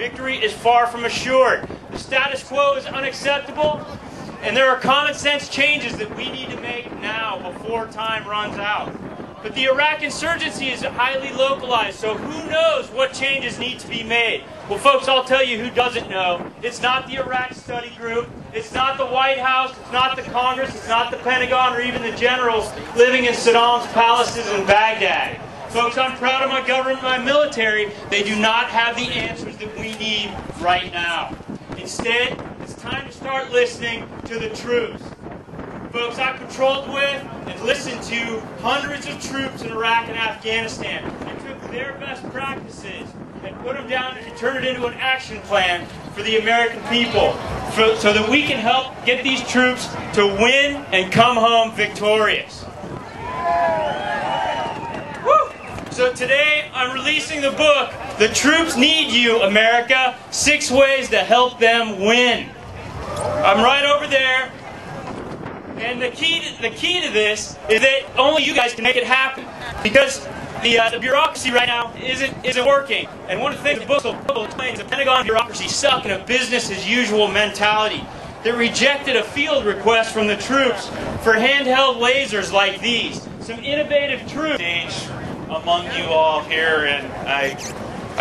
victory is far from assured. The status quo is unacceptable, and there are common sense changes that we need to make now before time runs out. But the Iraq insurgency is highly localized, so who knows what changes need to be made? Well, folks, I'll tell you who doesn't know. It's not the Iraq Study Group. It's not the White House. It's not the Congress. It's not the Pentagon or even the generals living in Saddam's palaces in Baghdad. Folks, I'm proud of my government, my military. They do not have the answers that we need right now. Instead, it's time to start listening to the troops. Folks, I've patrolled with and listened to hundreds of troops in Iraq and Afghanistan and took their best practices and put them down and turn it into an action plan for the American people so that we can help get these troops to win and come home victorious. Woo! So today I'm releasing the book, The Troops Need You, America, 6 Ways to Help Them Win. I'm right over there. And the key to this is that only you guys can make it happen, because the bureaucracy right now isn't working. And one of the things the book will explain is the Pentagon bureaucracy stuck in a business-as-usual mentality that rejected a field request from the troops for handheld lasers like these. Some innovative troops among you all here, and I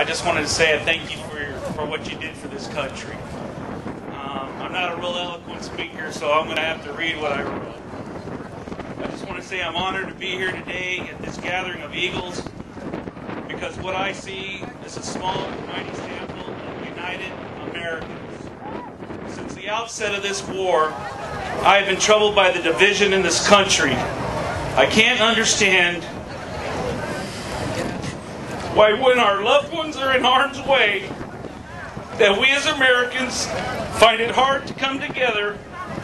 just wanted to say a thank you for what you did for this country. I'm not a real eloquent speaker, so I'm going to have to read what I wrote. I just want to say I'm honored to be here today at this gathering of Eagles, because what I see is a small but mighty sample of united Americans. Since the outset of this war, I have been troubled by the division in this country. I can't understand why, when our loved ones are in harm's way, that we as Americans find it hard to come together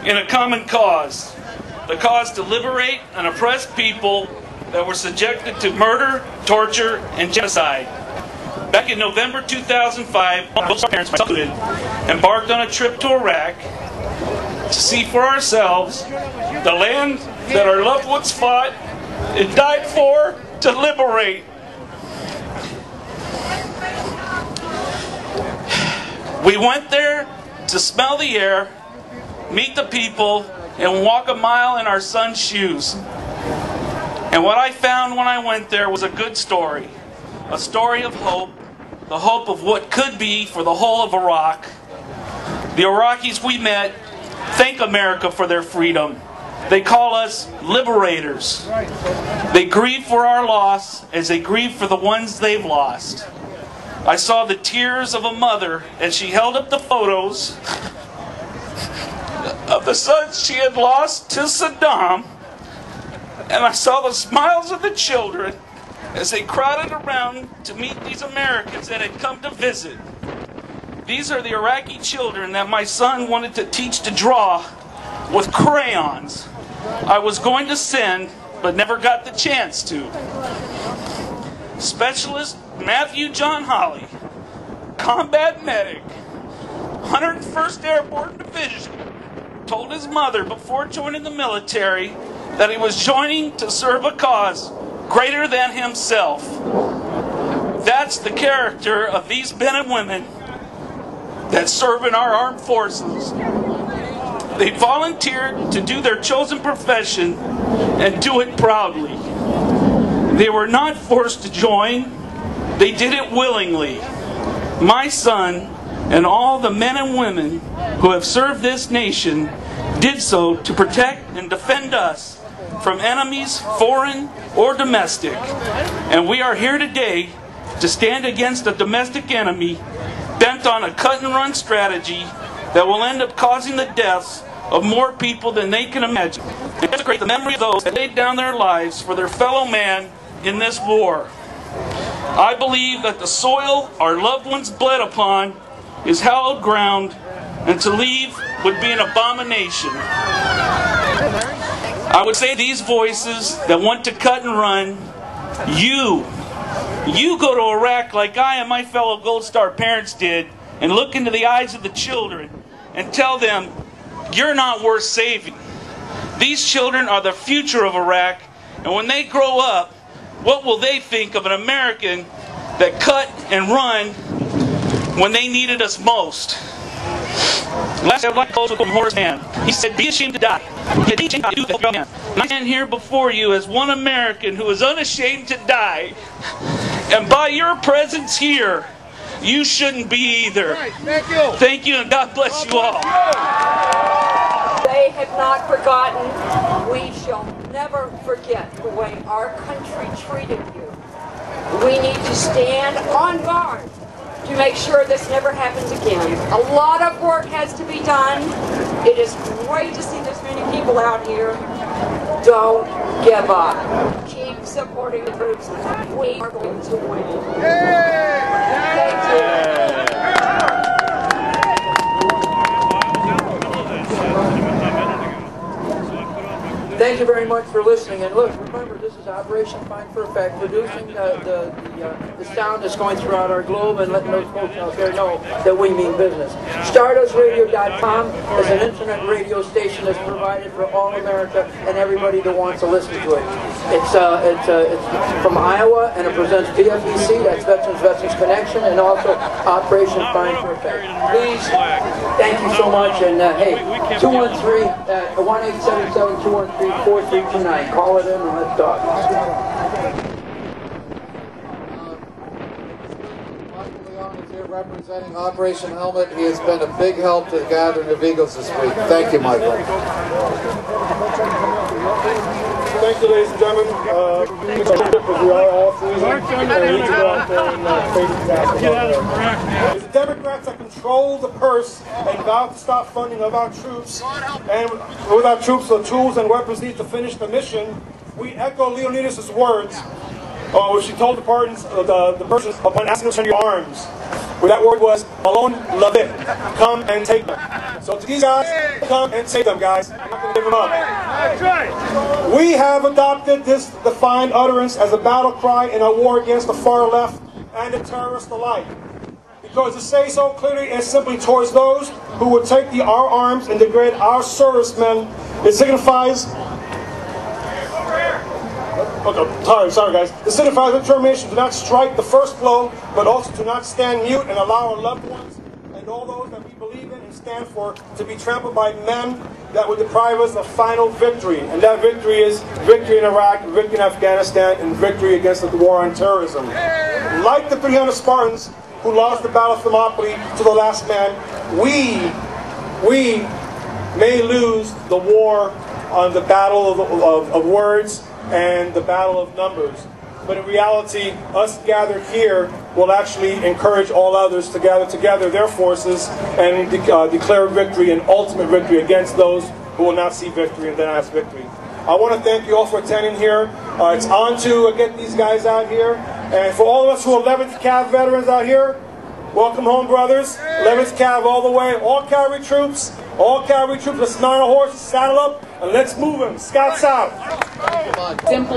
in a common cause. The cause to liberate an oppressed people that were subjected to murder, torture, and genocide. Back in November 2005, both our parents, myself included, embarked on a trip to Iraq to see for ourselves the land that our loved ones fought and died for to liberate. We went there to smell the air, meet the people, and walk a mile in our son's shoes. And what I found when I went there was a good story. A story of hope. The hope of what could be for the whole of Iraq. The Iraqis we met thank America for their freedom. They call us liberators. They grieve for our loss as they grieve for the ones they've lost. I saw the tears of a mother as she held up the photos of the sons she had lost to Saddam, and I saw the smiles of the children as they crowded around to meet these Americans that had come to visit. These are the Iraqi children that my son wanted to teach to draw with crayons. I was going to send, but never got the chance to. Specialist Matthew John Holly, combat medic, 101st Airborne Division, told his mother before joining the military that he was joining to serve a cause greater than himself. That's the character of these men and women that serve in our armed forces. They volunteered to do their chosen profession and do it proudly. They were not forced to join. They did it willingly. My son and all the men and women who have served this nation did so to protect and defend us from enemies, foreign or domestic. And we are here today to stand against a domestic enemy bent on a cut-and-run strategy that will end up causing the deaths of more people than they can imagine. And to create the memory of those that laid down their lives for their fellow man in this war. I believe that the soil our loved ones bled upon is hallowed ground, and to leave would be an abomination. I would say these voices that want to cut and run, you go to Iraq like I and my fellow Gold Star parents did, and look into the eyes of the children and tell them, you're not worth saving. These children are the future of Iraq, and when they grow up, what will they think of an American that cut and run when they needed us most. Last I would like to close with Horace Mann. He said, "Be ashamed to die. Be ashamed to do the man." And I stand here before you as one American who is unashamed to die. And by your presence here, you shouldn't be either. Right, thank you. Thank you, and God bless you all. They have not forgotten. We shall never forget the way our country treated you. We need to stand on guard to make sure this never happens again. A lot of work has to be done. It is great to see this many people out here. Don't give up. Keep supporting the troops. We are going to win. Thank you. Thank you very much for listening. And look, remember, this is Operation Find for Effect, producing the sound that's going throughout our globe and letting those folks out there know that we mean business. StardustRadio.com is an internet radio station that's provided for all America and everybody that wants to listen to it. It's from Iowa, and it presents PFEC, that's Veterans Connection, and also Operation Find for Effect. Please, thank you so much, and hey, 1-877-213-4329. Call it in and let's talk. Michael Leon is here representing Operation Helmet. He has been a big help to the Gathering of Eagles this week. Thank you, Michael. Thank you, ladies and gentlemen. We are all freezing. We need to go out there and face the disaster. It's the Democrats that control the purse and vow to stop funding of our troops. And with our troops, the tools and weapons needed to finish the mission. We echo Leonidas' words, which she told the Persians upon asking them to turn your arms. Where that word was, Malone Lavit, come and take them. So to these guys, come and take them, guys. I'm not going to give them up. That's right. We have adopted this defined utterance as a battle cry in our war against the far left and the terrorists alike. Because to say so clearly is simply towards those who would take our arms and degrade our servicemen. It signifies... Okay, sorry guys. It signifies determination to not strike the first blow, but also to not stand mute and allow our loved ones and all those that we believe in and stand for to be trampled by men that would deprive us of final victory. And that victory is victory in Iraq, victory in Afghanistan, and victory against the war on terrorism. Like the 300 Spartans who lost the Battle of Thermopylae to the last man, we may lose the war on the battle of words and the battle of numbers. But in reality, us gathered here will actually encourage all others to gather together their forces and declare victory and ultimate victory against those who will not see victory and deny us victory. I want to thank you all for attending here. It's on to get these guys out here. And for all of us who are 11th Cav veterans out here, welcome home, brothers. 11th Cav all the way. All cavalry troops, let's mount our horses, saddle up, and let's move them. Scouts out. Simple.